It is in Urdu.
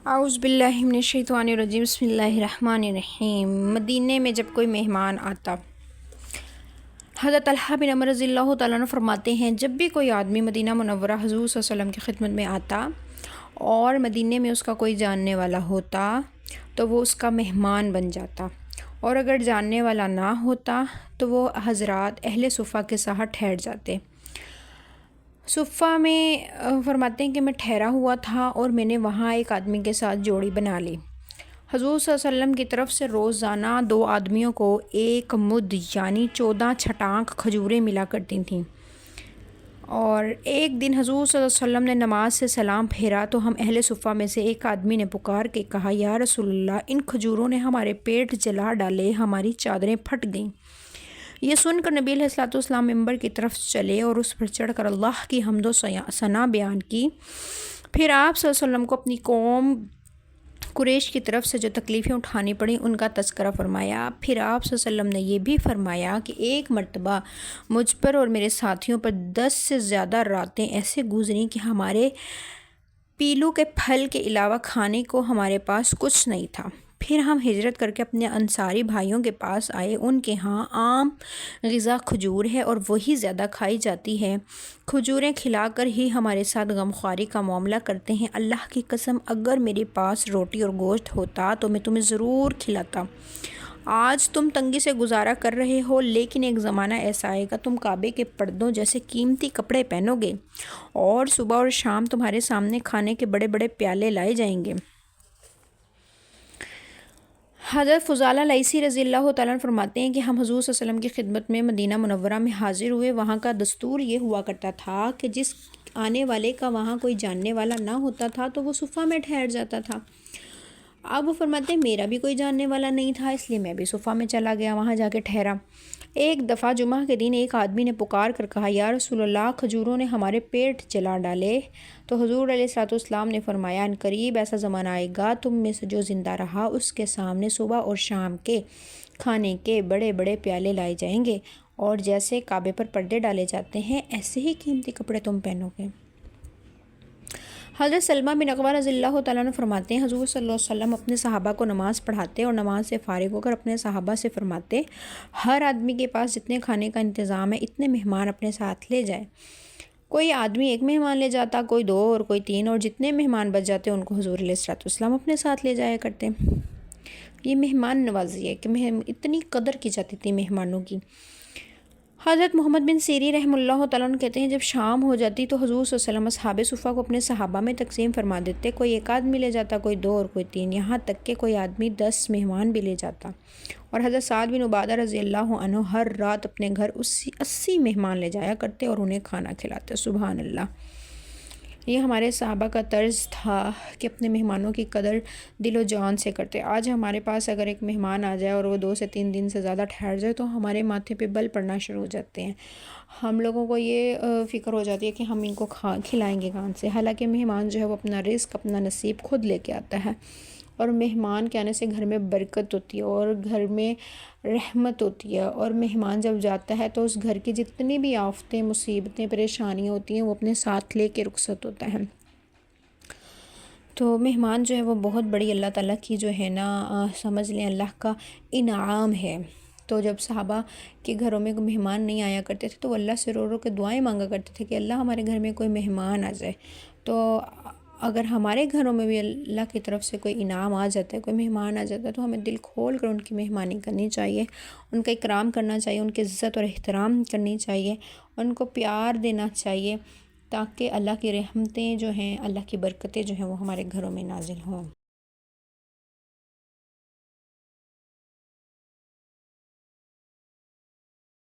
اعوذ باللہ من الشیطان الرجیم، بسم اللہ الرحمن الرحیم۔ مدینے میں جب کوئی مہمان آتا، حضرت طلحہ بن عمر رضی اللہ تعالیٰ عنہ فرماتے ہیں جب بھی کوئی آدمی مدینہ منورہ حضور صلی اللہ علیہ وسلم کی خدمت میں آتا اور مدینے میں اس کا کوئی جاننے والا ہوتا تو وہ اس کا مہمان بن جاتا، اور اگر جاننے والا نہ ہوتا تو وہ حضرات اہل صفہ کے ساتھ ٹھہر جاتے۔ صفہ میں فرماتے ہیں کہ میں ٹھہرا ہوا تھا اور میں نے وہاں ایک آدمی کے ساتھ جوڑی بنا لی۔ حضور صلی اللہ علیہ وسلم کی طرف سے روزانہ 2 آدمیوں کو ایک مد یعنی 14 چھٹانک کھجوریں ملا کرتی تھیں، اور ایک دن حضور صلی اللہ علیہ وسلم نے نماز سے سلام پھیرا تو ہم اہل صفہ میں سے ایک آدمی نے پکار کے کہا، یا رسول اللہ، ان کھجوروں نے ہمارے پیٹ جلا ڈالے، ہماری چادریں پھٹ گئیں۔ یہ سن کر نبی علیہ الصلوۃ والسلام ممبر کی طرف چلے اور اس پر چڑھ کر اللہ کی حمد و ثنا بیان کی۔ پھر آپ صلی اللہ علیہ وسلم کو اپنی قوم قریش کی طرف سے جو تکلیفیں اٹھانی پڑیں ان کا تذکرہ فرمایا۔ پھر آپ صلی اللہ علیہ وسلم نے یہ بھی فرمایا کہ ایک مرتبہ مجھ پر اور میرے ساتھیوں پر 10 سے زیادہ راتیں ایسے گزریں کہ ہمارے پیلو کے پھل کے علاوہ کھانے کو ہمارے پاس کچھ نہیں تھا۔ پھر ہم ہجرت کر کے اپنے انصاری بھائیوں کے پاس آئے، ان کے ہاں عام غذا کھجور ہے اور وہی زیادہ کھائی جاتی ہے۔ کھجوریں کھلا کر ہی ہمارے ساتھ غمخواری کا معاملہ کرتے ہیں۔ اللہ کی قسم، اگر میرے پاس روٹی اور گوشت ہوتا تو میں تمہیں ضرور کھلاتا۔ آج تم تنگی سے گزارا کر رہے ہو، لیکن ایک زمانہ ایسا آئے گا تم کعبے کے پردوں جیسے قیمتی کپڑے پہنو گے اور صبح اور شام تمہارے سامنے کھانے کے بڑے بڑے پیالے لائے جائیں گے۔ حضرت فضالہ لیثی رضی اللہ تعالیٰ عنہ فرماتے ہیں کہ ہم حضور صلی اللہ علیہ وسلم کی خدمت میں مدینہ منورہ میں حاضر ہوئے۔ وہاں کا دستور یہ ہوا کرتا تھا کہ جس آنے والے کا وہاں کوئی جاننے والا نہ ہوتا تھا تو وہ صفہ میں ٹھہر جاتا تھا۔ اب وہ فرماتے ہیں میرا بھی کوئی جاننے والا نہیں تھا، اس لیے میں بھی صفہ میں چلا گیا، وہاں جا کے ٹھہرا۔ ایک دفعہ جمعہ کے دن ایک آدمی نے پکار کر کہا، یا رسول اللہ، کھجوروں نے ہمارے پیٹ جلا ڈالے۔ تو حضور علیہ الصلوۃ والسلام نے فرمایا، ان قریب ایسا زمانہ آئے گا تم میں سے جو زندہ رہا اس کے سامنے صبح اور شام کے کھانے کے بڑے بڑے پیالے لائے جائیں گے، اور جیسے کعبے پر پردے ڈالے جاتے ہیں ایسے ہی قیمتی کپڑے تم پہنو گے۔ حضرت سلمہ بن اقویٰ رضی اللہ تعالیٰ عنہ فرماتے ہیں حضور صلی اللہ علیہ وسلم اپنے صحابہ کو نماز پڑھاتے اور نماز سے فارغ ہو کر اپنے صحابہ سے فرماتے، ہر آدمی کے پاس جتنے کھانے کا انتظام ہے اتنے مہمان اپنے ساتھ لے جائے۔ کوئی آدمی 1 مہمان لے جاتا، کوئی 2 اور کوئی 3، اور جتنے مہمان بچ جاتے ان کو حضور علیہ الصلوۃ والسلام اپنے ساتھ لے جایا کرتے۔ یہ مہمان نوازی ہے کہ اتنی قدر کی جاتی تھی مہمانوں کی۔ حضرت محمد بن سیرین رحمہ اللہ تعالیٰ عنہ کہتے ہیں جب شام ہو جاتی تو حضور صلی اللہ علیہ وسلم اصحاب صفہ کو اپنے صحابہ میں تقسیم فرما دیتے، کوئی 1 آدمی لے جاتا، کوئی 2 اور کوئی 3، یہاں تک کہ کوئی آدمی 10 مہمان بھی لے جاتا۔ اور حضرت سعد بن عبادہ رضی اللہ عنہ ہر رات اپنے گھر 80 مہمان لے جایا کرتے اور انہیں کھانا کھلاتے۔ سبحان اللہ! یہ ہمارے صحابہ کا طرز تھا کہ اپنے مہمانوں کی قدر دل و جان سے کرتے۔ آج ہمارے پاس اگر ایک مہمان آ جائے اور وہ 2 سے 3 دن سے زیادہ ٹھہر جائے تو ہمارے ماتھے پہ بل پڑنا شروع ہو جاتے ہیں۔ ہم لوگوں کو یہ فکر ہو جاتی ہے کہ ہم ان کو کھلائیں گے کہاں سے، حالانکہ مہمان جو ہے وہ اپنا رزق، اپنا نصیب خود لے کے آتا ہے، اور مہمان کے آنے سے گھر میں برکت ہوتی ہے اور گھر میں رحمت ہوتی ہے، اور مہمان جب جاتا ہے تو اس گھر کی جتنی بھی آفتیں، مصیبتیں، پریشانیاں ہوتی ہیں وہ اپنے ساتھ لے کے رخصت ہوتا ہے۔ تو مہمان جو ہے وہ بہت بڑی اللہ تعالیٰ کی جو ہے نا سمجھ لیں اللہ کا انعام ہے۔ تو جب صحابہ کے گھروں میں کوئی مہمان نہیں آیا کرتے تھے تو وہ اللہ سے رو رو کے دعائیں مانگا کرتے تھے کہ اللہ ہمارے گھر میں کوئی مہمان آ جائے۔ تو اگر ہمارے گھروں میں بھی اللہ کی طرف سے کوئی انعام آ جاتا ہے، کوئی مہمان آ جاتا ہے، تو ہمیں دل کھول کر ان کی مہمانی کرنی چاہیے، ان کا اکرام کرنا چاہیے، ان کی عزت اور احترام کرنی چاہیے، ان کو پیار دینا چاہیے، تاکہ اللہ کی رحمتیں جو ہیں، اللہ کی برکتیں جو ہیں وہ ہمارے گھروں میں نازل ہوں۔